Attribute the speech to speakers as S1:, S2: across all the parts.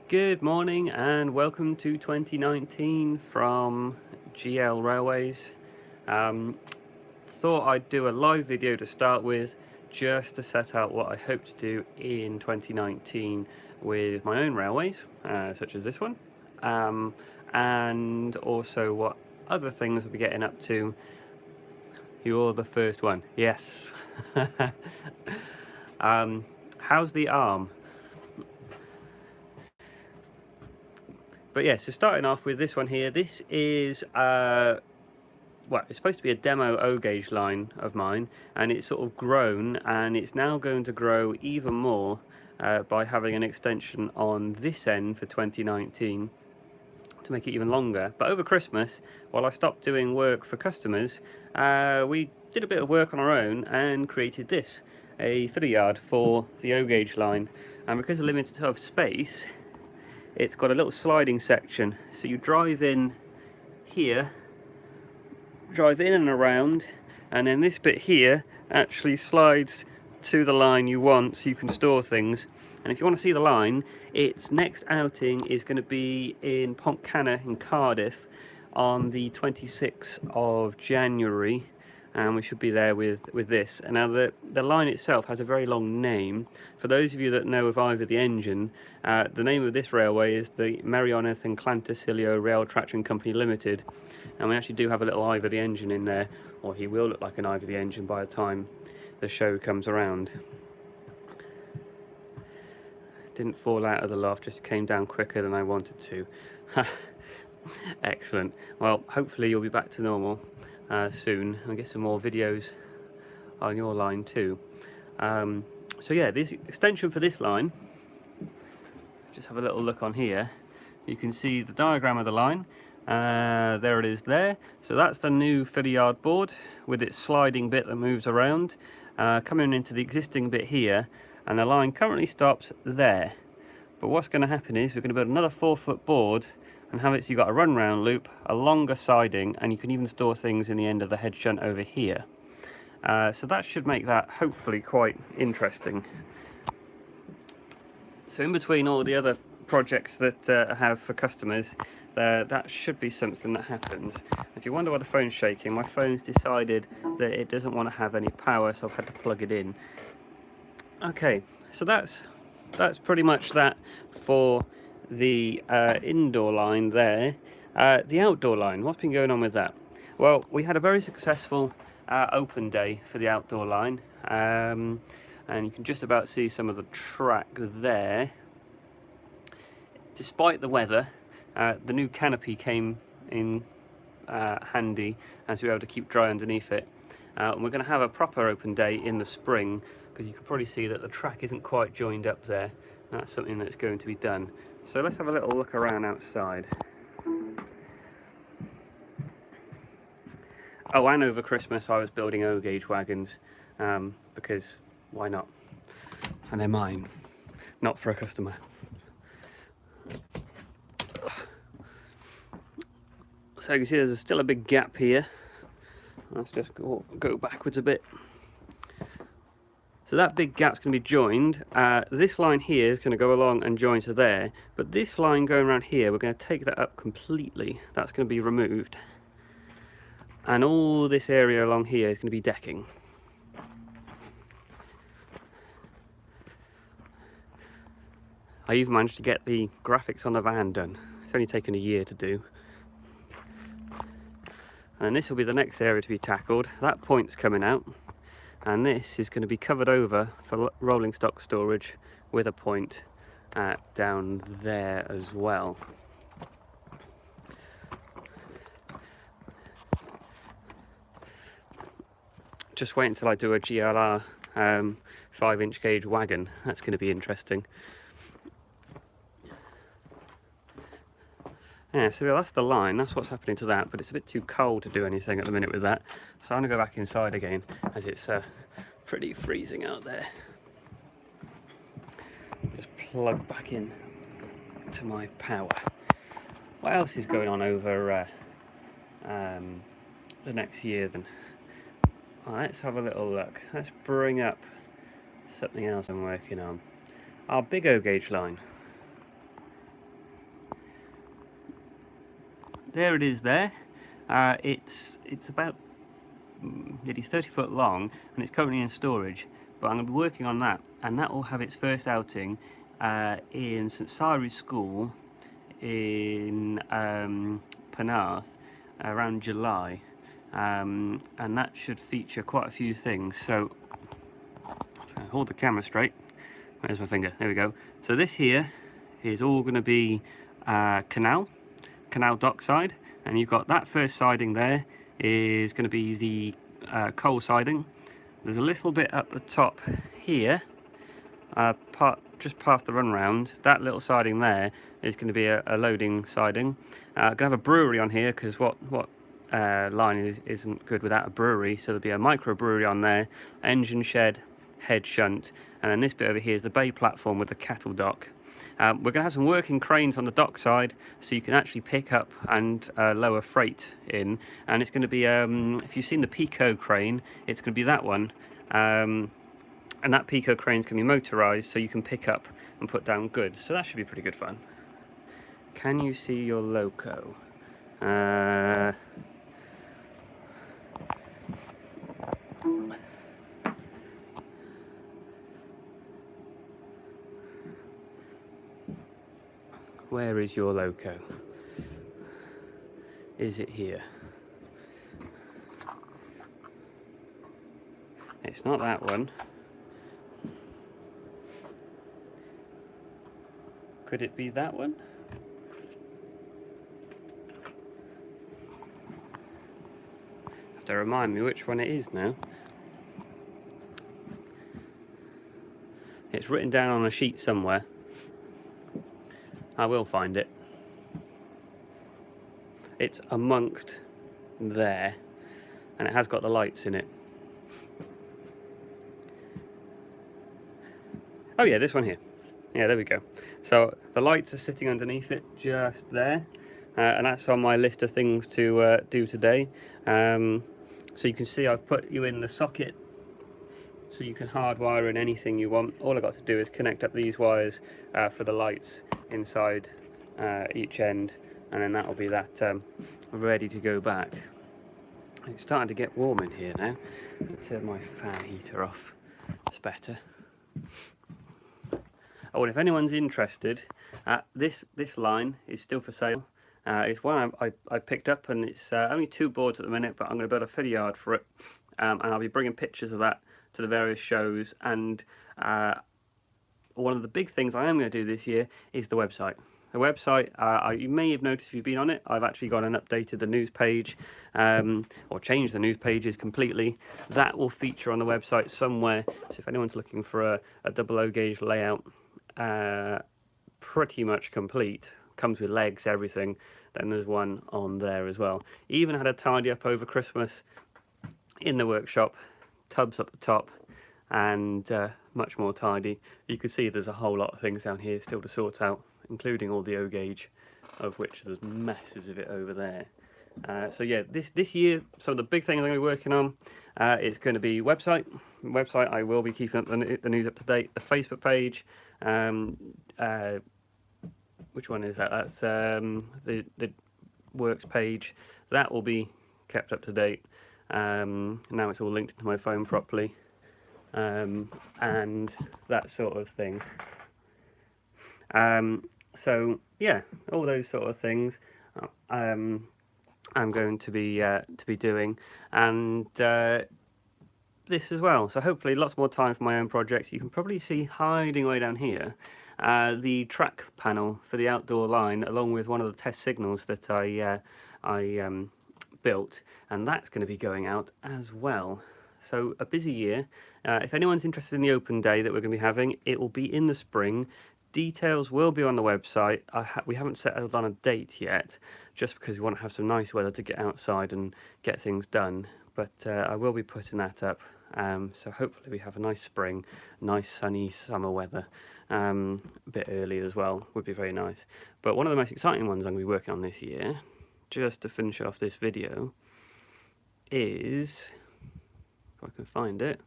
S1: Good morning and welcome to 2019 from GL Railways. Thought I'd do a live video to start with, just to set out what I hope to do in 2019 with my own railways, such as this one, and also what other things we'll be getting up to. You're the first one, yes. How's the arm? But yeah, so starting off with this one here, this is, well, it's supposed to be a demo O-gauge line of mine, and it's sort of grown, and it's now going to grow even more by having an extension on this end for 2019 to make it even longer. But over Christmas, while I stopped doing work for customers, we did a bit of work on our own and created this, a feeder yard for the O-gauge line. And because of limited of space, it's got a little sliding section, so you drive in here, drive in and around, and then this bit here actually slides to the line you want, so you can store things. And if you want to see the line, its next outing is going to be in Pontcanna in Cardiff on the 26th of January, and we should be there with this. And now the line itself has a very long name. For those of you that know of either the engine, the name of this railway is the Merioneth and Llantysilio Rail Traction Company Limited, and we actually do have a little Ivor the engine in there, or he will look like an Ivor the engine by the time the show comes around. Didn't fall out of the loft, just came down quicker than I wanted to. Excellent. Well, hopefully you'll be back to normal soon and get some more videos on your line too. So yeah, this extension for this line, just have a little look on here. You can see the diagram of the line. There it is there. So that's the new feeder yard board with its sliding bit that moves around, coming into the existing bit here, and the line currently stops there. But what's going to happen is we're going to build another 4-foot board and have it so you've got a run round loop, a longer siding, and you can even store things in the end of the head shunt over here. So that should make that hopefully quite interesting. So in between all the other projects that I have for customers, that should be something that happens. If you wonder why the phone's shaking, my phone's decided that it doesn't want to have any power, so I've had to plug it in. Okay, so that's pretty much that for the indoor line there. The outdoor line, what's been going on with that? Well, we had a very successful open day for the outdoor line, and you can just about see some of the track there. Despite the weather, the new canopy came in handy, as we were able to keep dry underneath it. And we're going to have a proper open day in the spring, because you can probably see that the track isn't quite joined up there. That's something that's going to be done. So let's have a little look around outside. Oh, and over Christmas I was building O-gauge wagons, because why not? And they're mine, not for a customer. So you can see there's still a big gap here. Let's just go backwards a bit. So that big gap's going to be joined. This line here is going to go along and join to there, but this line going around here, we're going to take that up completely. That's going to be removed. And all this area along here is going to be decking. I even managed to get the graphics on the van done. It's only taken a year to do. And this will be the next area to be tackled. That point's coming out, and this is going to be covered over for rolling stock storage with a point down there as well. Just wait until I do a GLR 5-inch gauge wagon. That's going to be interesting. Yeah, so that's the line, that's what's happening to that, but it's a bit too cold to do anything at the minute with that. So I'm going to go back inside again, as it's pretty freezing out there. Just plug back in to my power. What else is going on over the next year then? Let's have a little look. Let's bring up something else I'm working on. Our big O-gauge line. there it is there. It's about nearly 30 foot long, and it's currently in storage, but I'm going to be working on that, and that will have its first outing in St Cyri's School in Penarth around July, and that should feature quite a few things. So if I hold the camera straight, where's my finger, there we go. So this here is all going to be canal dockside, and you've got that first siding there is going to be the coal siding. There's a little bit up the top here, just past the run round. That little siding there is going to be a loading siding. Going to have a brewery on here, because what line isn't good without a brewery, so there'll be a microbrewery on there, engine shed, head shunt, and then this bit over here is the bay platform with the cattle dock. We're going to have some working cranes on the dock side, so you can actually pick up and lower freight in, and it's going to be, if you've seen the Pico crane, it's going to be that one, and that Pico crane is going to be motorised, so you can pick up and put down goods, so that should be pretty good fun. Can you see your loco? Where is your loco? Is it here? It's not that one. Could it be that one? Have to remind me which one it is now. It's written down on a sheet somewhere. I will find it. It's amongst there, and it has got the lights in it. Oh yeah, this one here. Yeah, there we go. So the lights are sitting underneath it, just there, and that's on my list of things to do today. So you can see I've put you in the socket, so you can hardwire in anything you want. All I've got to do is connect up these wires for the lights inside each end, and then that'll be that ready to go back. It's starting to get warm in here now. Let's turn my fan heater off. It's better. Oh, and if anyone's interested, this line is still for sale. It's one I picked up, and it's only 2 boards at the minute, but I'm going to build a fiddle yard for it, and I'll be bringing pictures of that to the various shows. And one of the big things I am going to do this year is the website. The website, you may have noticed if you've been on it, I've actually gone and updated the news page, or changed the news pages completely. That will feature on the website somewhere, so if anyone's looking for a double O gauge layout, pretty much complete, comes with legs, everything, then there's one on there as well. Even had a tidy up over Christmas in the workshop, tubs up the top, and much more tidy. You can see there's a whole lot of things down here still to sort out, including all the O gauge, of which there's masses of it over there. So yeah, this year, some of the big things I'm going to be working on, it's going to be website. I will be keeping up the news up to date. The Facebook page, which one is that? That's the works page. That will be kept up to date. Now it's all linked into my phone properly, and that sort of thing. So yeah, all those sort of things I'm going to be doing, and this as well. So hopefully lots more time for my own projects. You can probably see hiding way down here the track panel for the outdoor line, along with one of the test signals that I built, and that's going to be going out as well. So a busy year. If anyone's interested in the open day that we're going to be having, it will be in the spring. Details will be on the website. We haven't settled on a date yet, just because we want to have some nice weather to get outside and get things done. But I will be putting that up. So hopefully we have a nice spring, nice sunny summer weather. A bit early as well would be very nice. But one of the most exciting ones I'm going to be working on this year, just to finish off this video, is, if I can find it,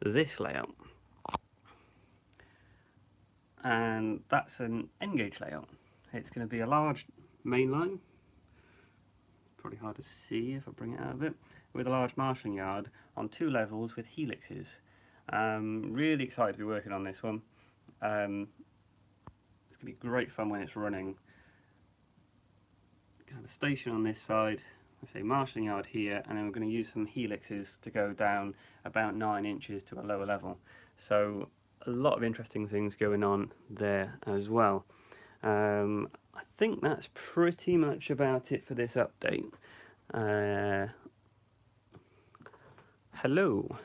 S1: this layout. And that's an N-gauge layout. It's going to be a large main line, probably hard to see if I bring it out a bit, with a large marshalling yard on 2 levels with helixes. Really excited to be working on this one. It's going to be great fun when it's running. Going to have a station on this side, I say marshalling yard here, and then we're going to use some helixes to go down about 9 inches to a lower level. So a lot of interesting things going on there as well. I think that's pretty much about it for this update. Hello.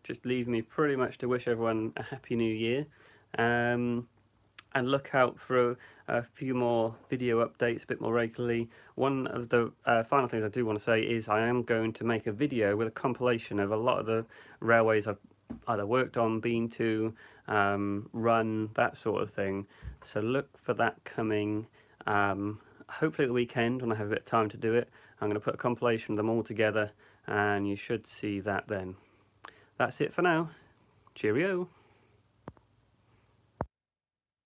S1: Just leave me pretty much to wish everyone a happy new year. And look out for a few more video updates a bit more regularly. One of the final things I do want to say is I am going to make a video with a compilation of a lot of the railways I've either worked on, been to, run, that sort of thing. So look for that coming hopefully at the weekend when I have a bit of time to do it. I'm going to put a compilation of them all together and you should see that then. That's it for now. Cheerio.